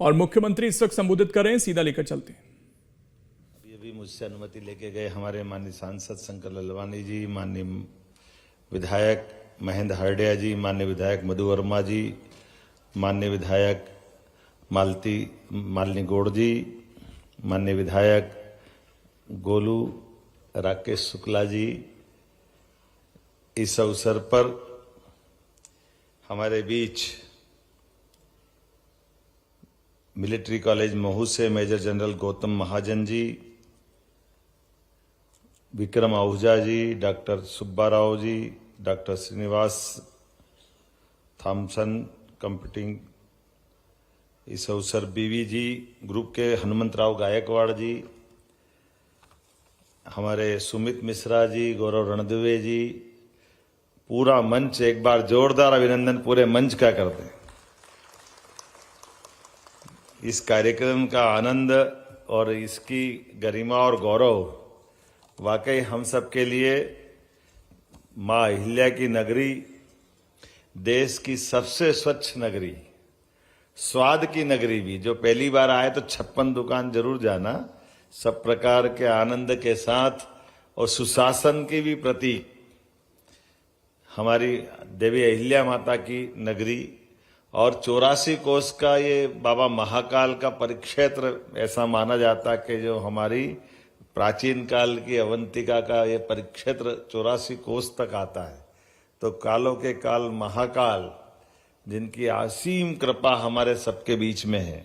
और मुख्यमंत्री इस वक्त संबोधित कर रहे हैं, सीधा लेकर चलते हैं। अभी मुझसे अनुमति लेके गए हमारे माननीय सांसद शंकर ललवानी जी, माननीय विधायक महेंद्र हरडिया जी, माननीय विधायक मधु वर्मा जी, माननीय विधायक मालिनी गौड़ जी, माननीय विधायक गोलू राकेश शुक्ला जी। इस अवसर पर हमारे बीच मिलिट्री कॉलेज महू से मेजर जनरल गौतम महाजन जी, विक्रम आहूजा जी, doctor Subba Rao ji, doctor Srinivas Thompson computing. इस अवसर बीवी जी ग्रुप के हनुमंतराव गायकवाड़ जी, हमारे सुमित मिश्रा जी, गौरव रणदिवे जी, पूरा मंच एक बार जोरदार अभिनंदन पूरे मंच का कर दें। इस कार्यक्रम का आनंद और इसकी गरिमा और गौरव वाकई हम सब के लिए मां अहिल्या की नगरी, देश की सबसे स्वच्छ नगरी, स्वाद की नगरी भी। जो पहली बार आए तो 56 दुकान जरूर जाना, सब प्रकार के आनंद के साथ और सुशासन की भी प्रतीक हमारी देवी अहिल्या माता की नगरी। और 84 कोस का ये बाबा महाकाल का परिक्षेत्र ऐसा माना जाता कि जो हमारी प्राचीन काल की अवंतिका का ये परिक्षेत्र 84 कोस तक आता है। तो कालों के काल महाकाल, जिनकी असीम कृपा हमारे सबके बीच में है।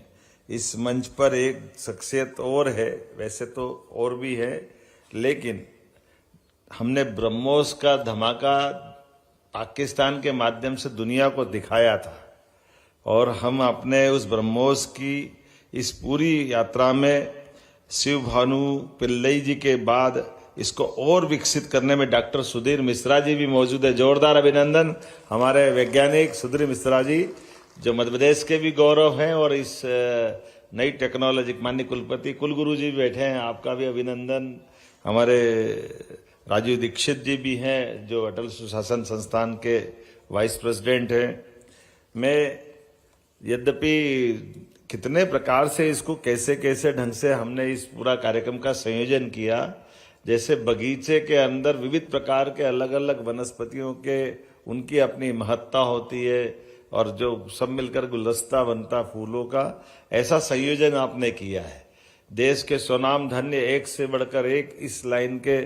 इस मंच पर एक शख्सियत और है, वैसे तो और भी है, लेकिन हमने ब्रह्मोस का धमाका पाकिस्तान के माध्यम से दुनिया को दिखाया था और हम अपने उस ब्रह्मोस की इस पूरी यात्रा में शिव भानु पिल्लई जी के बाद इसको और विकसित करने में डॉक्टर सुधीर मिश्रा जी भी मौजूद है। जोरदार अभिनंदन हमारे वैज्ञानिक सुधीर मिश्रा जी, जो मध्य प्रदेश के भी गौरव हैं और इस नई टेक्नोलॉजी। माननीय कुलपति कुलगुरु जी बैठे हैं, आपका भी अभिनंदन। हमारे राजीव दीक्षित जी भी हैं, जो अटल सुशासन संस्थान के वाइस प्रेसिडेंट हैं। मैं यद्यपि कितने प्रकार से इसको कैसे कैसे ढंग से हमने इस पूरा कार्यक्रम का संयोजन किया, जैसे बगीचे के अंदर विविध प्रकार के अलग अलग वनस्पतियों के उनकी अपनी महत्ता होती है और जो सब मिलकर गुलदस्ता बनता फूलों का, ऐसा संयोजन आपने किया है। देश के स्वनाम धन्य एक से बढ़कर एक इस लाइन के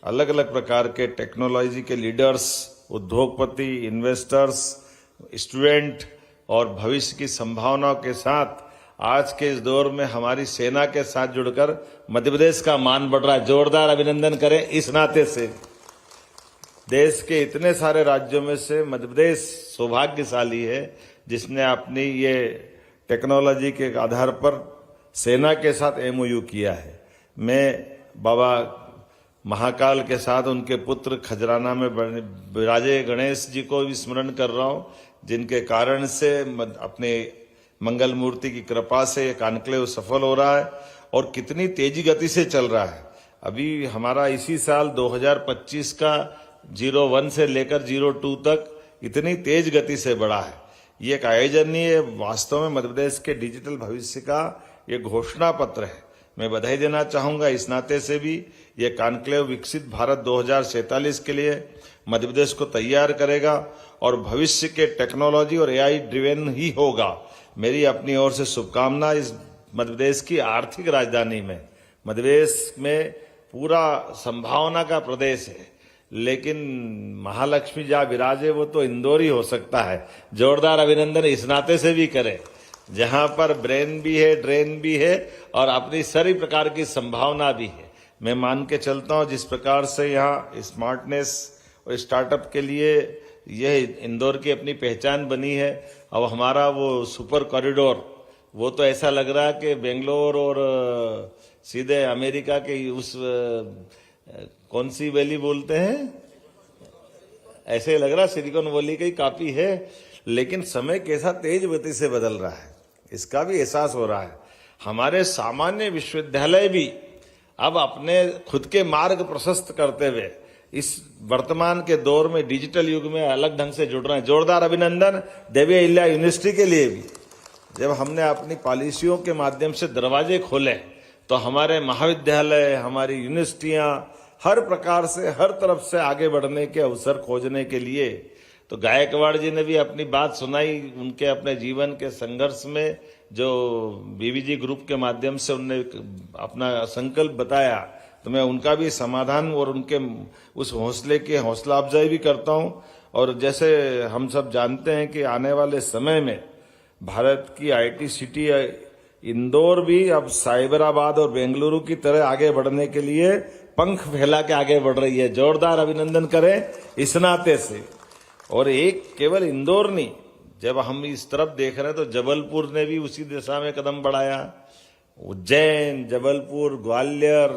अलग अलग प्रकार के टेक्नोलॉजी के लीडर्स, उद्योगपति, इन्वेस्टर्स, स्टूडेंट और भविष्य की संभावनाओं के साथ आज के इस दौर में हमारी सेना के साथ जुड़कर मध्य प्रदेश का मान बढ़ रहा है। जोरदार अभिनंदन करें इस नाते से। देश के इतने सारे राज्यों में से मध्य प्रदेश सौभाग्यशाली है जिसने अपनी ये टेक्नोलॉजी के आधार पर सेना के साथ एमओयू किया है। मैं बाबा महाकाल के साथ उनके पुत्र खजराना में विराजे गणेश जी को भी स्मरण कर रहा हूं, जिनके कारण से अपने मंगल मूर्ति की कृपा से कॉन्क्लेव सफल हो रहा है और कितनी तेजी गति से चल रहा है। अभी हमारा इसी साल 2025 का 01 से लेकर 02 तक इतनी तेज गति से बढ़ा है। ये एक आयोजन नहीं है, वास्तव में मध्य प्रदेश के डिजिटल भविष्य का ये घोषणा पत्र है। मैं बधाई देना चाहूंगा इस नाते से भी। ये कॉन्क्लेव विकसित भारत 2047 के लिए मध्य प्रदेश को तैयार करेगा और भविष्य के टेक्नोलॉजी और एआई ड्रिवेन ही होगा। मेरी अपनी ओर से शुभकामना। इस मध्य प्रदेश की आर्थिक राजधानी में, मध्य प्रदेश में पूरा संभावना का प्रदेश है, लेकिन महालक्ष्मी जहाँ विराजे वो तो इंदौर ही हो सकता है। जोरदार अभिनंदन इस नाते से भी करें, जहां पर ब्रेन भी है, ड्रेन भी है और अपनी सारी प्रकार की संभावना भी है। मैं मान के चलता हूं जिस प्रकार से यहाँ स्मार्टनेस और स्टार्टअप के लिए यह इंदौर की अपनी पहचान बनी है। अब हमारा वो सुपर कॉरिडोर, वो तो ऐसा लग रहा है कि बेंगलोर और सीधे अमेरिका के उस कौन सी वैली बोलते हैं, ऐसे लग रहा सिलिकॉन वैली की कॉपी है। लेकिन समय कैसा तेज गति से बदल रहा है, इसका भी एहसास हो रहा है। हमारे सामान्य विश्वविद्यालय भी अब अपने खुद के मार्ग प्रशस्त करते हुए इस वर्तमान के दौर में डिजिटल युग में अलग ढंग से जुड़ रहे हैं। जोरदार अभिनंदन देवी अहिल्या यूनिवर्सिटी के लिए भी। जब हमने अपनी पॉलिसियों के माध्यम से दरवाजे खोले तो हमारे महाविद्यालय, हमारी यूनिवर्सिटियां हर प्रकार से, हर तरफ से आगे बढ़ने के अवसर खोजने के लिए, तो गायकवाड़ जी ने भी अपनी बात सुनाई। उनके अपने जीवन के संघर्ष में जो बीवीजी ग्रुप के माध्यम से उनने अपना संकल्प बताया, तो मैं उनका भी समाधान और उनके उस हौसले की हौसला अफजाई भी करता हूं। और जैसे हम सब जानते हैं कि आने वाले समय में भारत की आईटी सिटी इंदौर भी अब साइबराबाद और बेंगलुरु की तरह आगे बढ़ने के लिए पंख फैला के आगे बढ़ रही है। जोरदार अभिनंदन करें इस नाते से। और एक केवल इंदौर नहीं, जब हम इस तरफ देख रहे हैं तो जबलपुर ने भी उसी दिशा में कदम बढ़ाया। उज्जैन, जबलपुर, ग्वालियर,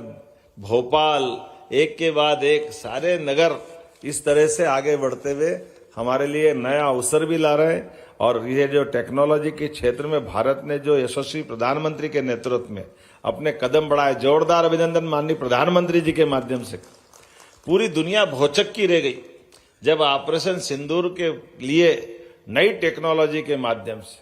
भोपाल, एक के बाद एक सारे नगर इस तरह से आगे बढ़ते हुए हमारे लिए नया अवसर भी ला रहे हैं। और ये जो टेक्नोलॉजी के क्षेत्र में भारत ने जो यशस्वी प्रधानमंत्री के नेतृत्व में अपने कदम बढ़ाए, जोरदार अभिनंदन माननीय प्रधानमंत्री जी के माध्यम से। पूरी दुनिया भौचक्की रह गई जब ऑपरेशन सिंदूर के लिए नई टेक्नोलॉजी के माध्यम से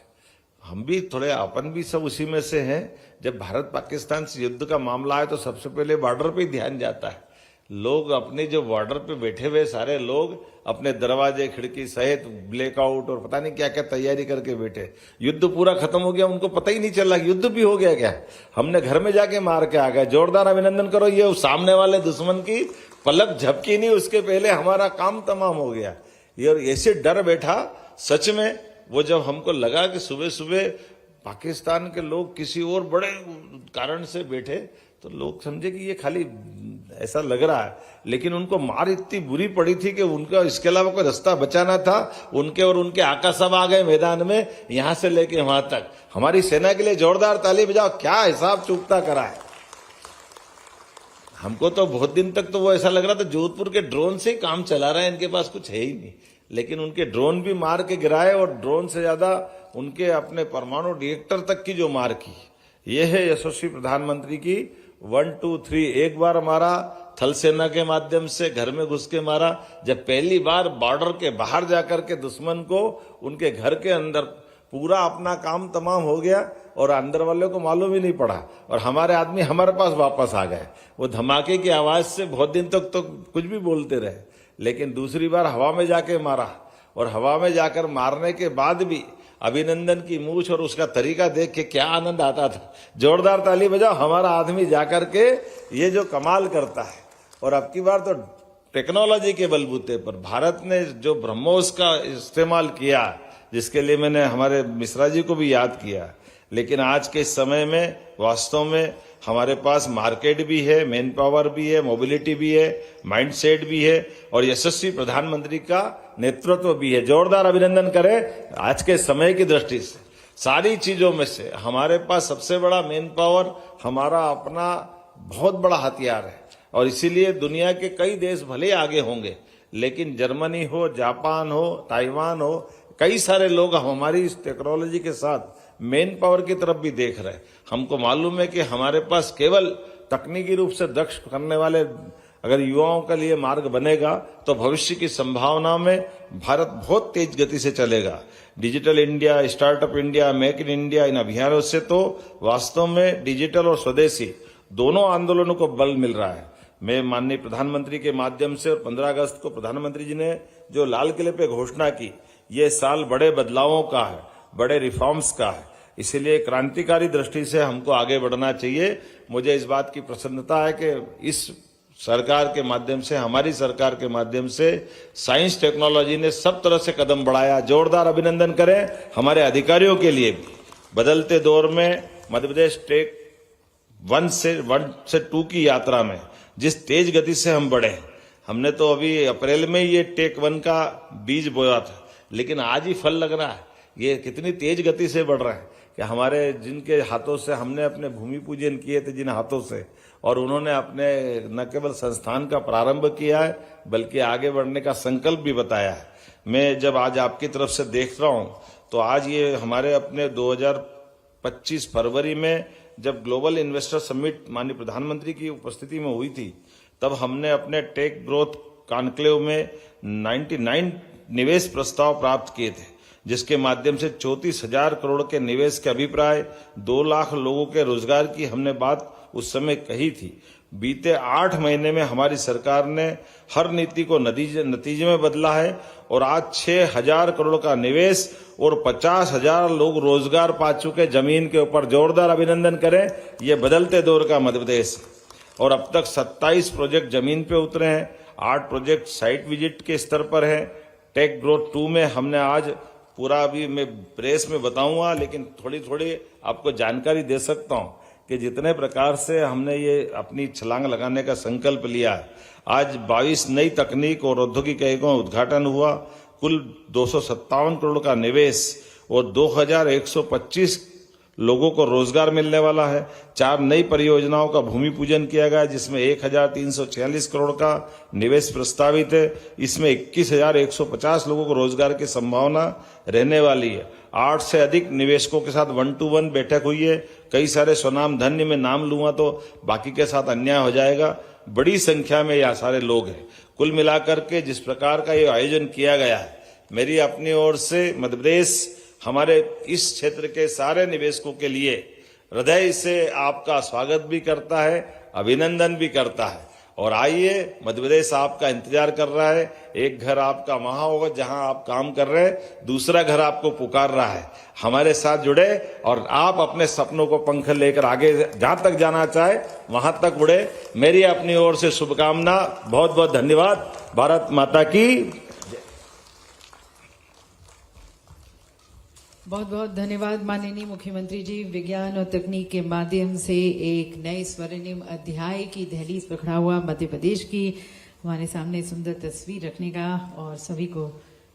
हम भी थोड़े, अपन भी सब उसी में से हैं। जब भारत पाकिस्तान से युद्ध का मामला आए तो सबसे पहले बॉर्डर पे ध्यान जाता है। लोग अपने जो बॉर्डर पे बैठे हुए सारे लोग अपने दरवाजे खिड़की सहित ब्लैकआउट और पता नहीं क्या क्या तैयारी करके बैठे। युद्ध पूरा खत्म हो गया, उनको पता ही नहीं चला कि युद्ध भी हो गया क्या। हमने घर में जाके मार के आ गए। जोरदार अभिनंदन करो। ये सामने वाले दुश्मन की पलक झपकी नहीं, उसके पहले हमारा काम तमाम हो गया। ये और ऐसे डर बैठा सच में। वो जब हमको लगा कि सुबह सुबह पाकिस्तान के लोग किसी और बड़े कारण से बैठे, तो लोग समझे कि ये खाली ऐसा लग रहा है, लेकिन उनको मार इतनी बुरी पड़ी थी कि उनका इसके अलावा कोई रास्ता बचाना था। उनके और उनके आका सब आ गए मैदान में, यहां से लेके वहां तक। हमारी सेना के लिए जोरदार ताली बजाओ। क्या हिसाब चूकता करा है। हमको तो बहुत दिन तक तो वो ऐसा लग रहा था जोधपुर के ड्रोन से ही काम चला रहे हैं, इनके पास कुछ है ही नहीं। लेकिन उनके ड्रोन भी मार के गिराए, और ड्रोन से ज्यादा उनके अपने परमाणु रिएक्टर तक की जो मार की, ये है यशस्वी प्रधानमंत्री की 1 2 3। एक बार मारा थल सेना के माध्यम से, घर में घुस के मारा। जब पहली बार बॉर्डर के बाहर जाकर के दुश्मन को उनके घर के अंदर पूरा अपना काम तमाम हो गया, और अंदर वाले को मालूम ही नहीं पड़ा, और हमारे आदमी हमारे पास वापस आ गए। वो धमाके की आवाज से बहुत दिन तक तो कुछ भी बोलते रहे, लेकिन दूसरी बार हवा में जाके मारा, और हवा में जाकर मारने के बाद भी अभिनंदन की मूछ और उसका तरीका देख के क्या आनंद आता था। जोरदार ताली बजाओ। हमारा आदमी जाकर के ये जो कमाल करता है। और अब की बार तो टेक्नोलॉजी के बलबूते पर भारत ने जो ब्रह्मोस का इस्तेमाल किया, जिसके लिए मैंने हमारे मिश्रा जी को भी याद किया। लेकिन आज के समय में वास्तव में हमारे पास मार्केट भी है, मैन पावर भी है, मोबिलिटी भी है, माइंडसेट भी है, और यशस्वी प्रधानमंत्री का नेतृत्व भी है। जोरदार अभिनंदन करें। आज के समय की दृष्टि से सारी चीजों में से हमारे पास सबसे बड़ा मैन पावर हमारा अपना बहुत बड़ा हथियार है। और इसीलिए दुनिया के कई देश भले आगे होंगे, लेकिन जर्मनी हो, जापान हो, ताइवान हो, कई सारे लोग हमारी इस टेक्नोलॉजी के साथ मेन पावर की तरफ भी देख रहे हैं। हमको मालूम है कि हमारे पास केवल तकनीकी रूप से दक्ष करने वाले अगर युवाओं के लिए मार्ग बनेगा, तो भविष्य की संभावना में भारत बहुत तेज गति से चलेगा। Digital India, startup India, make in India, इन अभियानों से तो वास्तव में डिजिटल और स्वदेशी दोनों आंदोलनों को बल मिल रहा है। मैं माननीय प्रधानमंत्री के माध्यम से 15 अगस्त को प्रधानमंत्री जी ने जो लाल किले पे घोषणा की, ये साल बड़े बदलावों का है, बड़े रिफॉर्म्स का है। इसीलिए क्रांतिकारी दृष्टि से हमको आगे बढ़ना चाहिए। मुझे इस बात की प्रसन्नता है कि इस सरकार के माध्यम से, हमारी सरकार के माध्यम से साइंस टेक्नोलॉजी ने सब तरह से कदम बढ़ाया। जोरदार अभिनंदन करें हमारे अधिकारियों के लिए भी। बदलते दौर में मध्य प्रदेश टेक 1 से 2 की यात्रा में जिस तेज गति से हम बढ़े, हमने तो अभी अप्रैल में ये टेक 1 का बीज बोया था, लेकिन आज ही फल लग रहा है। ये कितनी तेज गति से बढ़ रहा है कि हमारे जिनके हाथों से हमने अपने भूमि पूजन किए थे, जिन हाथों से, और उन्होंने अपने न केवल संस्थान का प्रारंभ किया है बल्कि आगे बढ़ने का संकल्प भी बताया है। मैं जब आज आपकी तरफ से देख रहा हूं, तो आज ये हमारे अपने 2025 फरवरी में जब ग्लोबल इन्वेस्टर समिट माननीय प्रधानमंत्री की उपस्थिति में हुई थी, तब हमने अपने टेक ग्रोथ कॉन्क्लेव में 99 निवेश प्रस्ताव प्राप्त किए थे। जिसके माध्यम से 34,000 करोड़ के निवेश के अभिप्राय 2 लाख लोगों के रोजगार की हमने बात उस समय कही थी। बीते 8 महीने में हमारी सरकार ने हर नीति को नतीजे में बदला है और आज 6,000 करोड़ का निवेश और 50,000 लोग रोजगार पा चुके। जमीन के ऊपर जोरदार अभिनंदन करें, ये बदलते दौर का मध्य प्रदेश है। और अब तक 27 प्रोजेक्ट जमीन पे उतरे हैं, 8 प्रोजेक्ट साइट विजिट के स्तर पर है। टेक ग्रोथ 2 में हमने आज पूरा अभी मैं प्रेस में बताऊंगा, लेकिन थोड़ी थोड़ी आपको जानकारी दे सकता हूं कि जितने प्रकार से हमने ये अपनी छलांग लगाने का संकल्प लिया है। आज 22 नई तकनीक और औद्योगिक इकाइयों का उद्घाटन हुआ। कुल 257 करोड़ का निवेश और 2,125 लोगों को रोजगार मिलने वाला है। 4 नई परियोजनाओं का भूमि पूजन किया गया, जिसमें 1,346 करोड़ का निवेश प्रस्तावित है। इसमें 21,150 लोगों को रोजगार की संभावना रहने वाली है। 8 से अधिक निवेशकों के साथ 1-to-1 बैठक हुई है। कई सारे स्वनाम धन्य में नाम लूंगा तो बाकी के साथ अन्याय हो जाएगा। बड़ी संख्या में यह सारे लोग हैं। कुल मिलाकर के जिस प्रकार का ये आयोजन किया गया है, मेरी अपनी ओर से मध्य प्रदेश हमारे इस क्षेत्र के सारे निवेशकों के लिए हृदय से आपका स्वागत भी करता है, अभिनंदन भी करता है। और आइए, मध्य प्रदेश आपका इंतजार कर रहा है। एक घर आपका वहां होगा जहां आप काम कर रहे हैं, दूसरा घर आपको पुकार रहा है। हमारे साथ जुड़े और आप अपने सपनों को पंख लेकर आगे जहां तक जाना चाहे वहां तक उड़े। मेरी अपनी ओर से शुभकामना। बहुत बहुत धन्यवाद। भारत माता की। बहुत बहुत धन्यवाद माननीय मुख्यमंत्री जी। विज्ञान और तकनीक के माध्यम से एक नए स्वर्णिम अध्याय की दहलीज पर खड़ा हुआ मध्य प्रदेश की हमारे सामने सुंदर तस्वीर रखने का और सभी को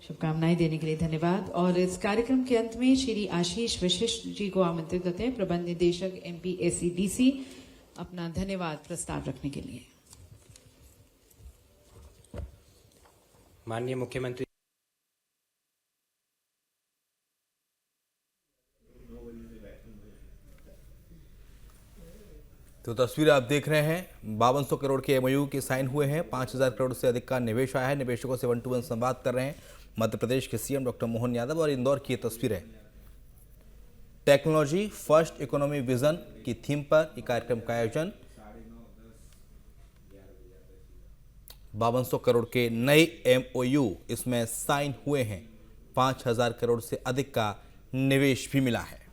शुभकामनाएं देने के लिए धन्यवाद। और इस कार्यक्रम के अंत में श्री आशीष वशिष्ठ जी को आमंत्रित करते हैं, प्रबंध निदेशक MPSCDC, अपना धन्यवाद प्रस्ताव रखने के लिए। माननीय मुख्यमंत्री तो तस्वीर आप देख रहे हैं, 5200 करोड़ के MOU के साइन हुए हैं, 5,000 करोड़ से अधिक का निवेश आया है। निवेशकों से 1-to-1 संवाद कर रहे हैं मध्य प्रदेश के CM डॉक्टर मोहन यादव। और इंदौर की ये तस्वीरें टेक्नोलॉजी फर्स्ट इकोनॉमी विजन की थीम पर यह कार्यक्रम का आयोजन। 5200 करोड़ के नए MOU इसमें साइन हुए हैं, 5,000 करोड़ से अधिक का निवेश भी मिला है।